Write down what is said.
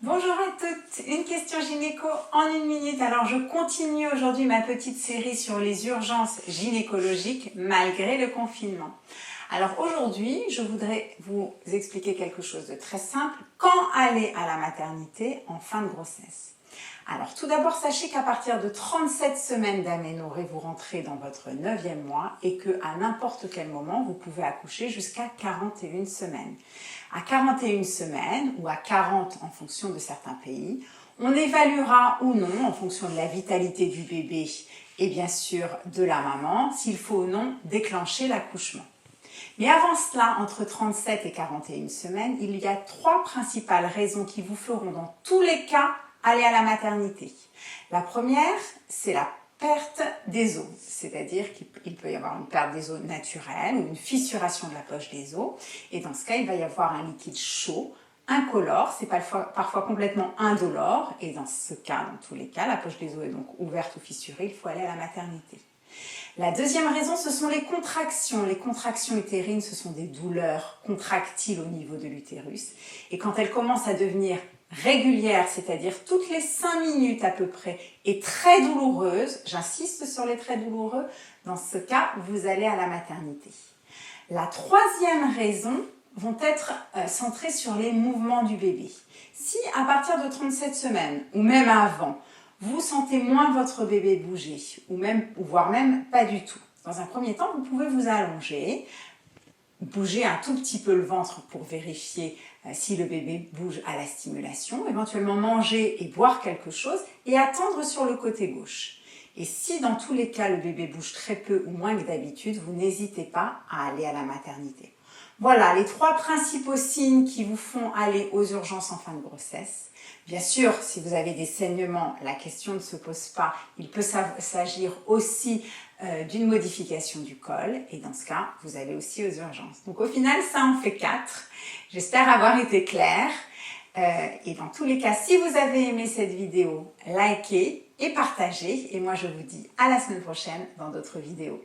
Bonjour à toutes, une question gynéco en une minute. Alors je continue aujourd'hui ma petite série sur les urgences gynécologiques malgré le confinement. Alors aujourd'hui, je voudrais vous expliquer quelque chose de très simple. Quand aller à la maternité en fin de grossesse? Alors tout d'abord, sachez qu'à partir de 37 semaines d'aménorrhée, vous rentrez dans votre 9e mois et qu'à n'importe quel moment, vous pouvez accoucher jusqu'à 41 semaines. À 41 semaines ou à 40 en fonction de certains pays, on évaluera ou non, en fonction de la vitalité du bébé et bien sûr de la maman, s'il faut ou non déclencher l'accouchement. Mais avant cela, entre 37 et 41 semaines, il y a 3 principales raisons qui vous feront dans tous les cas aller à la maternité. La première, c'est la perte des os, c'est-à-dire qu'il peut y avoir une perte des os naturelle ou une fissuration de la poche des os, et dans ce cas, il va y avoir un liquide chaud, incolore, c'est parfois complètement indolore, et dans ce cas, dans tous les cas, la poche des os est donc ouverte ou fissurée, il faut aller à la maternité. La deuxième raison, ce sont les contractions. Les contractions utérines, ce sont des douleurs contractiles au niveau de l'utérus. Et quand elles commencent à devenir régulières, c'est-à-dire toutes les 5 minutes à peu près, et très douloureuses, j'insiste sur les très douloureux, dans ce cas, vous allez à la maternité. La troisième raison vont être centrées sur les mouvements du bébé. Si à partir de 37 semaines, ou même avant, vous sentez moins votre bébé bouger, voire même pas du tout. Dans un premier temps, vous pouvez vous allonger, bouger un tout petit peu le ventre pour vérifier si le bébé bouge à la stimulation, éventuellement manger et boire quelque chose et attendre sur le côté gauche. Et si dans tous les cas le bébé bouge très peu ou moins que d'habitude, vous n'hésitez pas à aller à la maternité. Voilà les 3 principaux signes qui vous font aller aux urgences en fin de grossesse. Bien sûr, si vous avez des saignements, la question ne se pose pas. Il peut s'agir aussi d'une modification du col et dans ce cas, vous allez aussi aux urgences. Donc au final, ça en fait 4. J'espère avoir été claire. Et dans tous les cas, si vous avez aimé cette vidéo, likez et partagez. Et moi, je vous dis à la semaine prochaine dans d'autres vidéos.